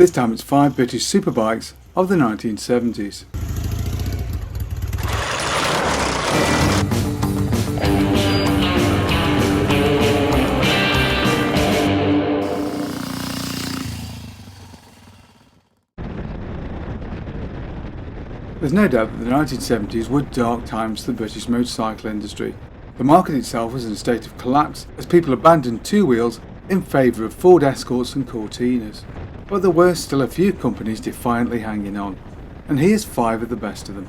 This time it's 5 British Superbikes of the 1970s. There's no doubt that the 1970s were dark times for the British motorcycle industry. The market itself was in a state of collapse as people abandoned two wheels in favour of Ford Escorts and Cortinas. But there were still a few companies defiantly hanging on, and here's 5 of the best of them.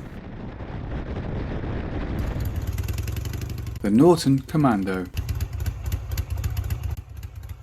The Norton Commando.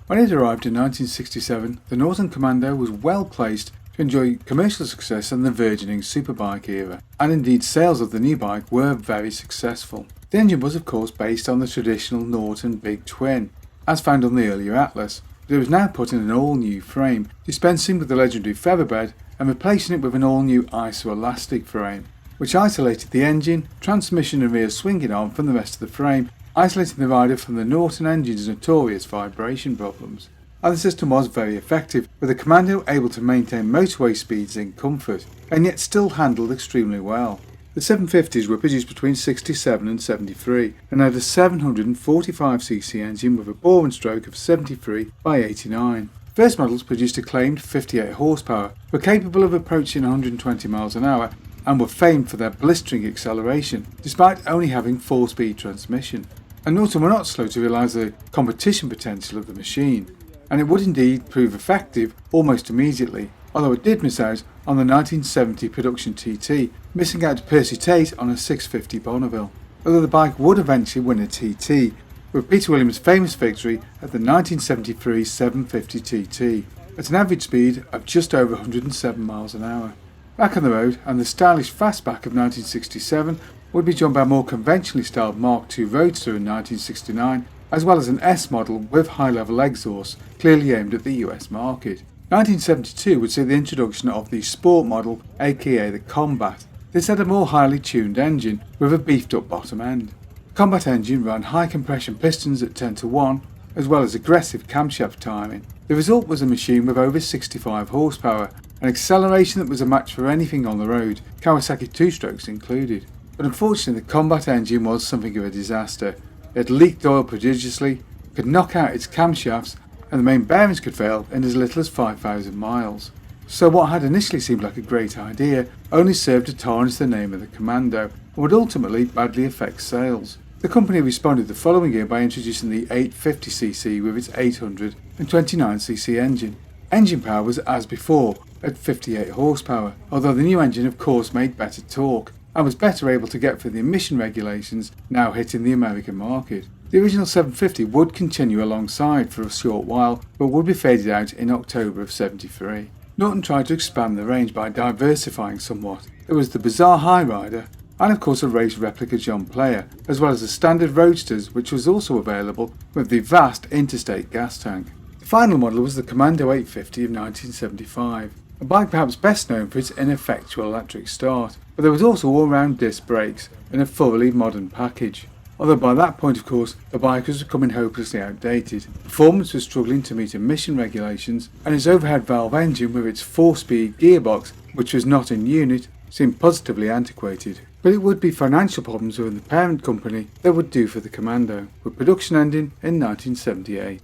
When it arrived in 1967, the Norton Commando was well placed to enjoy commercial success in the burgeoning superbike era, and indeed sales of the new bike were very successful. The engine was of course based on the traditional Norton Big Twin, as found on the earlier Atlas, but it was now put in an all-new frame, dispensing with the legendary featherbed and replacing it with an all-new isoelastic frame, which isolated the engine, transmission and rear swinging arm from the rest of the frame, isolating the rider from the Norton engine's notorious vibration problems. And the system was very effective, with the Commando able to maintain motorway speeds in comfort, and yet still handled extremely well. The 750s were produced between 67 and 73, and had a 745cc engine with a bore and stroke of 73 by 89. First models produced a claimed 58 horsepower, were capable of approaching 120 miles an hour, and were famed for their blistering acceleration, despite only having 4-speed transmission. And Norton were not slow to realise the competition potential of the machine, and it would indeed prove effective almost immediately, although it did miss out on the 1970 production TT, missing out to Percy Tate on a 650 Bonneville, although the bike would eventually win a TT, with Peter Williams' famous victory at the 1973 750 TT, at an average speed of just over 107 miles an hour. Back on the road, and the stylish fastback of 1967 would be joined by a more conventionally styled Mark II Roadster in 1969, as well as an S model with high-level exhaust, clearly aimed at the US market. 1972 would see the introduction of the Sport model, aka the Combat. This had a more highly tuned engine with a beefed up bottom end. The Combat engine ran high compression pistons at 10:1, as well as aggressive camshaft timing. The result was a machine with over 65 horsepower, an acceleration that was a match for anything on the road, Kawasaki 2-strokes included. But unfortunately the Combat engine was something of a disaster. It leaked oil prodigiously, could knock out its camshafts, and the main bearings could fail in as little as 5,000 miles. So what had initially seemed like a great idea only served to tarnish the name of the Commando, and would ultimately badly affect sales. The company responded the following year by introducing the 850cc with its 829cc engine. Engine power was as before, at 58 horsepower, although the new engine of course made better torque, and was better able to get through the emission regulations now hitting the American market. The original 750 would continue alongside for a short while, but would be faded out in October of 73. Norton tried to expand the range by diversifying somewhat. There was the bizarre High Rider, and of course a race replica John Player, as well as the standard Roadsters, which was also available with the vast interstate gas tank. The final model was the Commando 850 of 1975, a bike perhaps best known for its ineffectual electric start, but there was also all-round disc brakes in a thoroughly modern package. Although by that point of course the bike was becoming hopelessly outdated, performance was struggling to meet emission regulations, and its overhead valve engine with its 4-speed gearbox, which was not in unit, seemed positively antiquated. But it would be financial problems within the parent company that would do for the Commando, with production ending in 1978.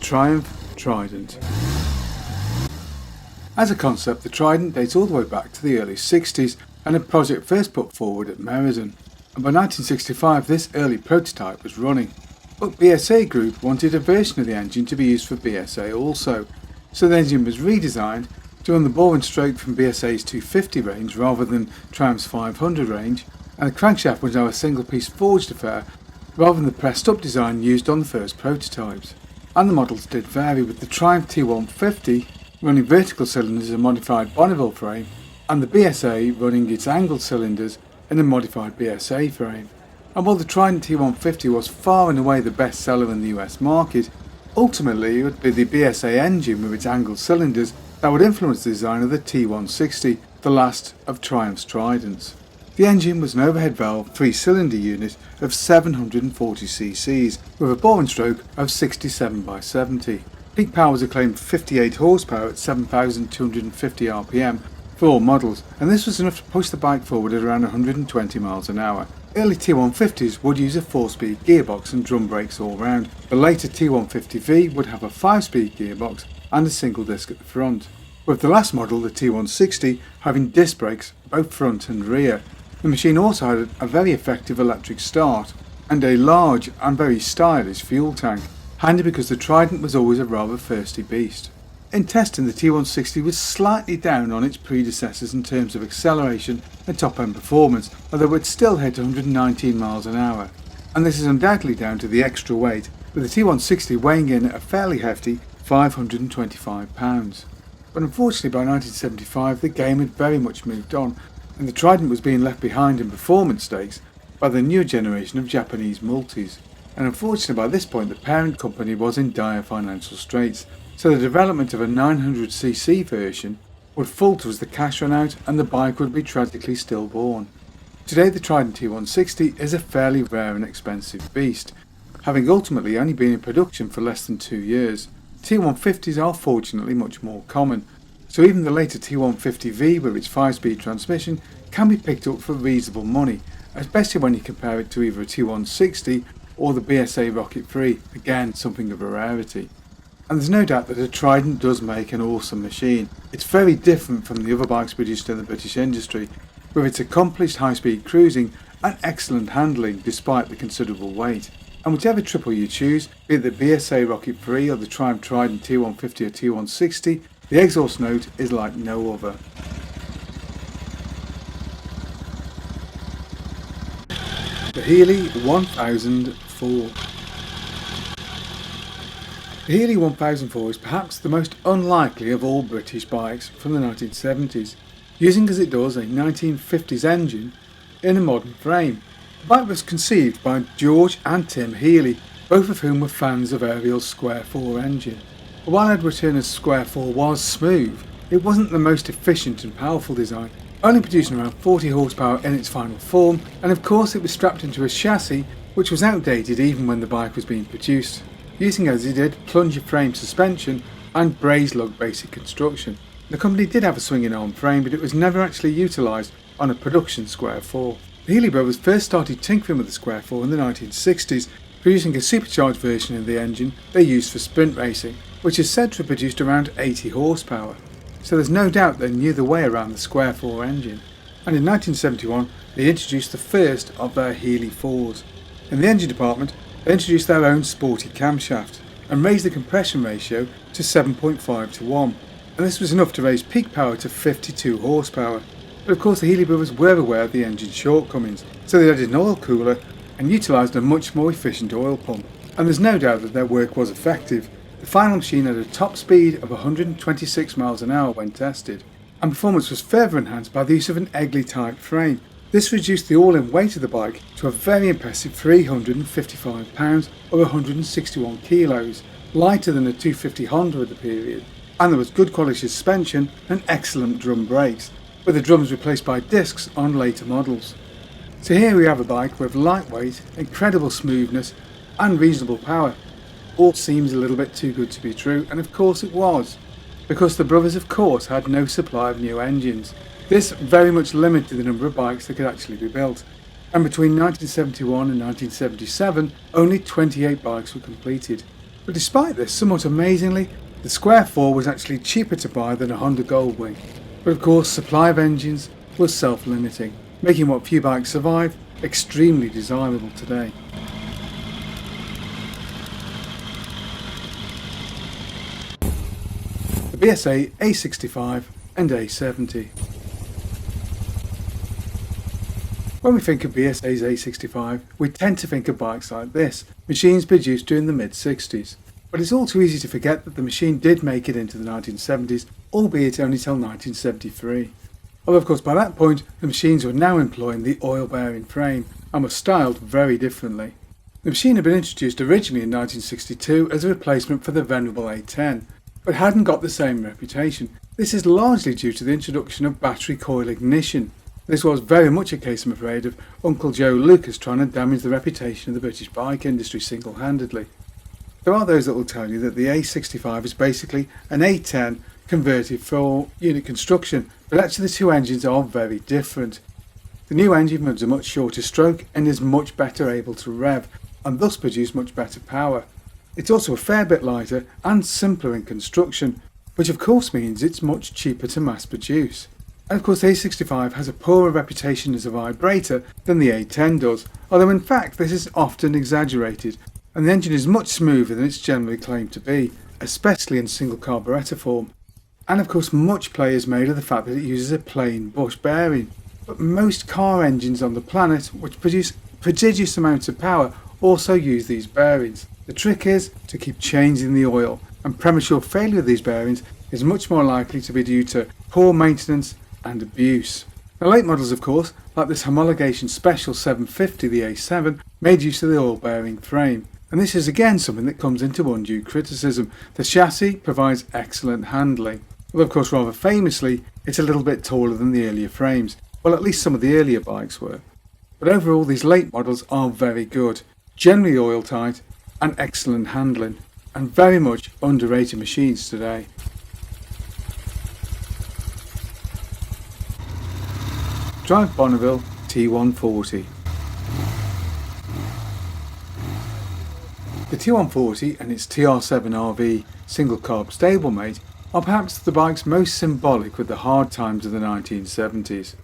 Triumph Trident. As a concept, the Trident dates all the way back to the early 60s, and a project first put forward at Meriden. And by 1965 this early prototype was running. But BSA Group wanted a version of the engine to be used for BSA also, so the engine was redesigned to run the bore and stroke from BSA's 250 range rather than Triumph's 500 range, and the crankshaft was now a single piece forged affair rather than the pressed up design used on the first prototypes. And the models did vary, with the Triumph T150 running vertical cylinders in a modified Bonneville frame, and the BSA running its angled cylinders in a modified BSA frame. And while the Trident T150 was far and away the best seller in the US market, ultimately it would be the BSA engine with its angled cylinders that would influence the design of the T160, the last of Triumph's Tridents. The engine was an overhead valve 3-cylinder unit of 740cc with a bore and stroke of 67 by 70. Peak power was a claimed 58 horsepower at 7,250 RPM for all models, and this was enough to push the bike forward at around 120 miles an hour. Early T150s would use a 4-speed gearbox and drum brakes all round. The later T150V would have a 5-speed gearbox and a single disc at the front, with the last model, the T160, having disc brakes both front and rear. The machine also had a very effective electric start and a large and very stylish fuel tank, handy because the Trident was always a rather thirsty beast. In testing, the T160 was slightly down on its predecessors in terms of acceleration and top-end performance, although it still hit 119 miles an hour. And this is undoubtedly down to the extra weight, with the T160 weighing in at a fairly hefty 525 pounds. But unfortunately by 1975 the game had very much moved on, and the Trident was being left behind in performance stakes by the new generation of Japanese multis. And unfortunately by this point the parent company was in dire financial straits, so the development of a 900cc version would falter as the cash ran out and the bike would be tragically stillborn. Today the Trident T160 is a fairly rare and expensive beast, having ultimately only been in production for less than 2 years. T150s are fortunately much more common, so even the later T150V with its 5-speed transmission can be picked up for reasonable money, especially when you compare it to either a T160 or the BSA Rocket 3, again something of a rarity. And there's no doubt that the Trident does make an awesome machine. It's very different from the other bikes produced in the British industry, with its accomplished high-speed cruising and excellent handling despite the considerable weight. And whichever triple you choose, be it the BSA Rocket 3 or the Triumph Trident T150 or T160, the exhaust note is like no other. The Healey 1004. The Healey 1004 is perhaps the most unlikely of all British bikes from the 1970s, using as it does a 1950s engine in a modern frame. The bike was conceived by George and Tim Healey, both of whom were fans of Ariel's Square 4 engine. But while Edward Turner's Square 4 was smooth, it wasn't the most efficient and powerful design, only producing around 40 horsepower in its final form, and of course it was strapped into a chassis which was outdated even when the bike was being produced, using as it did plunger frame suspension and braze lug basic construction. The company did have a swinging arm frame, but it was never actually utilised on a production Square 4. The Healey brothers first started tinkering with the Square 4 in the 1960s, producing a supercharged version of the engine they used for sprint racing, which is said to have produced around 80 horsepower. So there's no doubt they knew the way around the Square 4 engine. And in 1971 they introduced the first of their Healey 4s. In the engine department they introduced their own sporty camshaft and raised the compression ratio to 7.5 to 1, and this was enough to raise peak power to 52 horsepower. But of course the Healey brothers were aware of the engine's shortcomings, so they added an oil cooler and utilised a much more efficient oil pump. And there's no doubt that their work was effective. The final machine had a top speed of 126 miles an hour when tested, and performance was further enhanced by the use of an Healey type frame. This reduced the all-in weight of the bike to a very impressive 355 pounds or 161 kilos, lighter than a 250 Honda of the period. And there was good quality suspension and excellent drum brakes, with the drums replaced by discs on later models. So here we have a bike with lightweight, incredible smoothness and reasonable power. All seems a little bit too good to be true, and of course it was, because the brothers of course had no supply of new engines. This very much limited the number of bikes that could actually be built, and between 1971 and 1977 only 28 bikes were completed. But despite this, somewhat amazingly, the Square 4 was actually cheaper to buy than a Honda Goldwing. But of course supply of engines was self-limiting, making what few bikes survive extremely desirable today. The BSA A65 and A70. When we think of BSA's A65, we tend to think of bikes like this, machines produced during the mid-60s. But it's all too easy to forget that the machine did make it into the 1970s, albeit only till 1973. Although of course by that point the machines were now employing the oil-bearing frame and were styled very differently. The machine had been introduced originally in 1962 as a replacement for the venerable A10, but hadn't got the same reputation. This is largely due to the introduction of battery coil ignition. This was very much a case, I'm afraid, of Uncle Joe Lucas trying to damage the reputation of the British bike industry single-handedly. There are those that will tell you that the A65 is basically an A10 converted for unit construction, but actually the two engines are very different. The new engine runs a much shorter stroke and is much better able to rev, and thus produce much better power. It's also a fair bit lighter and simpler in construction, which of course means it's much cheaper to mass produce. And of course the A65 has a poorer reputation as a vibrator than the A10 does, although in fact this is often exaggerated, and the engine is much smoother than it's generally claimed to be, especially in single carburettor form. And of course much play is made of the fact that it uses a plain bush bearing. But most car engines on the planet, which produce prodigious amounts of power, also use these bearings. The trick is to keep changing the oil, and premature failure of these bearings is much more likely to be due to poor maintenance and abuse. The late models, of course, like this homologation special 750, the A7, made use of the oil bearing frame. And this is again something that comes into undue criticism. The chassis provides excellent handling, although of course rather famously it's a little bit taller than the earlier frames. Well, at least some of the earlier bikes were. But overall these late models are very good, generally oil tight and excellent handling, and very much underrated machines today. Triumph Bonneville T140. The T140 and its TR7RV single carb stablemate are perhaps the bike's most symbolic with the hard times of the 1970s.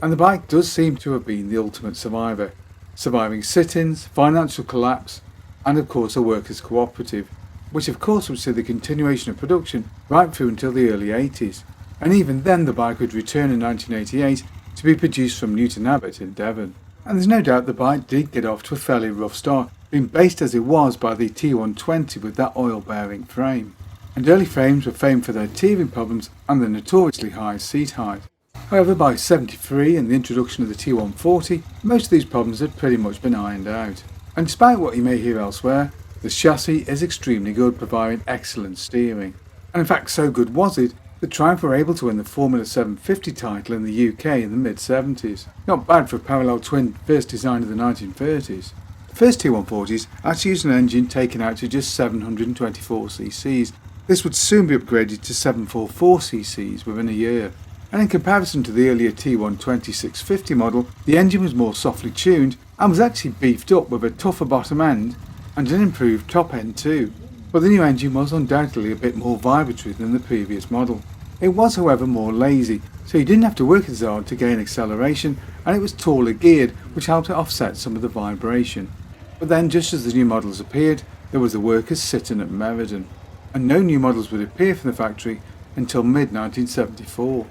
And the bike does seem to have been the ultimate survivor, surviving sit-ins, financial collapse, and of course a workers' cooperative, which of course would see the continuation of production right through until the early 80s, and even then the bike would return in 1988 to be produced from Newton Abbot in Devon. And there's no doubt the bike did get off to a fairly rough start, being based as it was by the T120 with that oil-bearing frame. And early frames were famed for their tearing problems and the notoriously high seat height. However, by 73 and the introduction of the T140, most of these problems had pretty much been ironed out. And despite what you may hear elsewhere, the chassis is extremely good, providing excellent steering. And in fact, so good was it that Triumph were able to win the Formula 750 title in the UK in the mid-70s. Not bad for a parallel twin first designed in the 1930s. The first T140s actually used an engine taken out to just 724cc. This would soon be upgraded to 744cc within a year. And in comparison to the earlier T120 650 model, the engine was more softly tuned and was actually beefed up with a tougher bottom end and an improved top end too. But the new engine was undoubtedly a bit more vibratory than the previous model. It was however more lazy, so you didn't have to work as hard to gain acceleration, and it was taller geared, which helped to offset some of the vibration. But then just as the new models appeared, there was the workers sit-in at Meriden, and no new models would appear from the factory until mid-1974.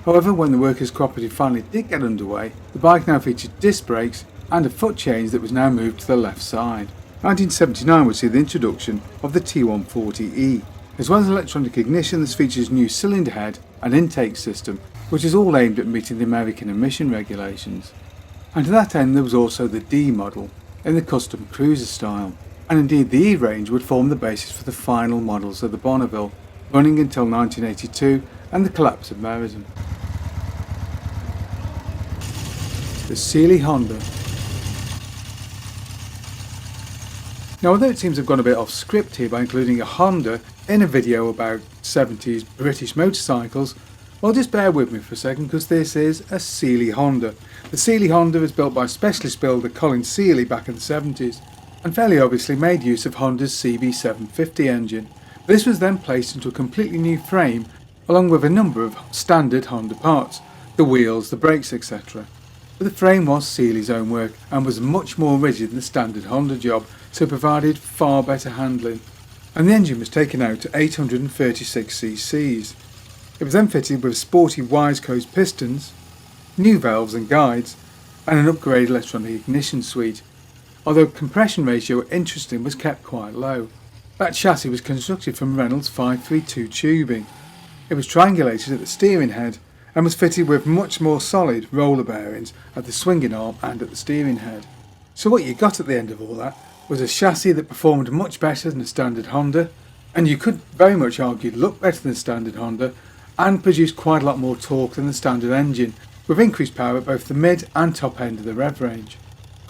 However, when the workers' cooperative finally did get underway, the bike now featured disc brakes and a foot change that was now moved to the left side. 1979 would see the introduction of the T140E, as well as electronic ignition that features new cylinder head and intake system, which is all aimed at meeting the American emission regulations. And to that end there was also the D model, in the custom cruiser style, and indeed the E range would form the basis for the final models of the Bonneville, running until 1982 and the collapse of Meriden. The Healey Honda. Now, although it seems I've gone a bit off script here by including a Honda in a video about 70s British motorcycles, well, just bear with me for a second because this is a Healey Honda. The Healey Honda was built by specialist builder Colin Sly back in the 70s and fairly obviously made use of Honda's CB750 engine. This was then placed into a completely new frame along with a number of standard Honda parts, the wheels, the brakes, etc. But the frame was Healey's own work and was much more rigid than the standard Honda job, so provided far better handling. And the engine was taken out to 836cc. It was then fitted with sporty Wiseco's pistons, new valves and guides, and an upgraded electronic ignition suite, although compression ratio, interesting, was kept quite low. That chassis was constructed from Reynolds 532 tubing. It was triangulated at the steering head and was fitted with much more solid roller bearings at the swinging arm and at the steering head. So what you got at the end of all that was a chassis that performed much better than a standard Honda, and you could very much argue looked better than a standard Honda, and produced quite a lot more torque than the standard engine, with increased power at both the mid and top end of the rev range.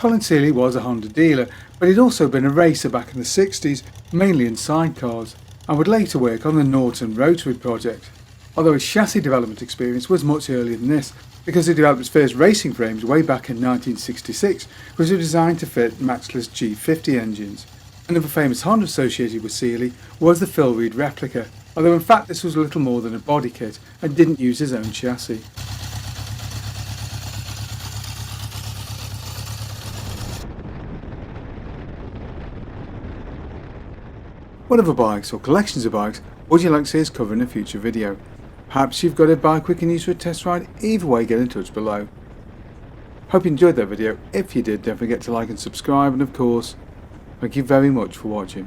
Colin Sly was a Honda dealer, but he'd also been a racer back in the 60s, mainly in sidecars, and would later work on the Norton Rotary project. Although his chassis development experience was much earlier than this, because he developed his first racing frames way back in 1966, which were designed to fit matchless G50 engines. Another famous Honda associated with Healey was the Phil Reed replica, although in fact this was little more than a body kit and didn't use his own chassis. What other bikes or collections of bikes would you like to see us cover in a future video? Perhaps you've got a bike we can use for a test ride. Either way, get in touch below. Hope you enjoyed that video. If you did, don't forget to like and subscribe, and of course, thank you very much for watching.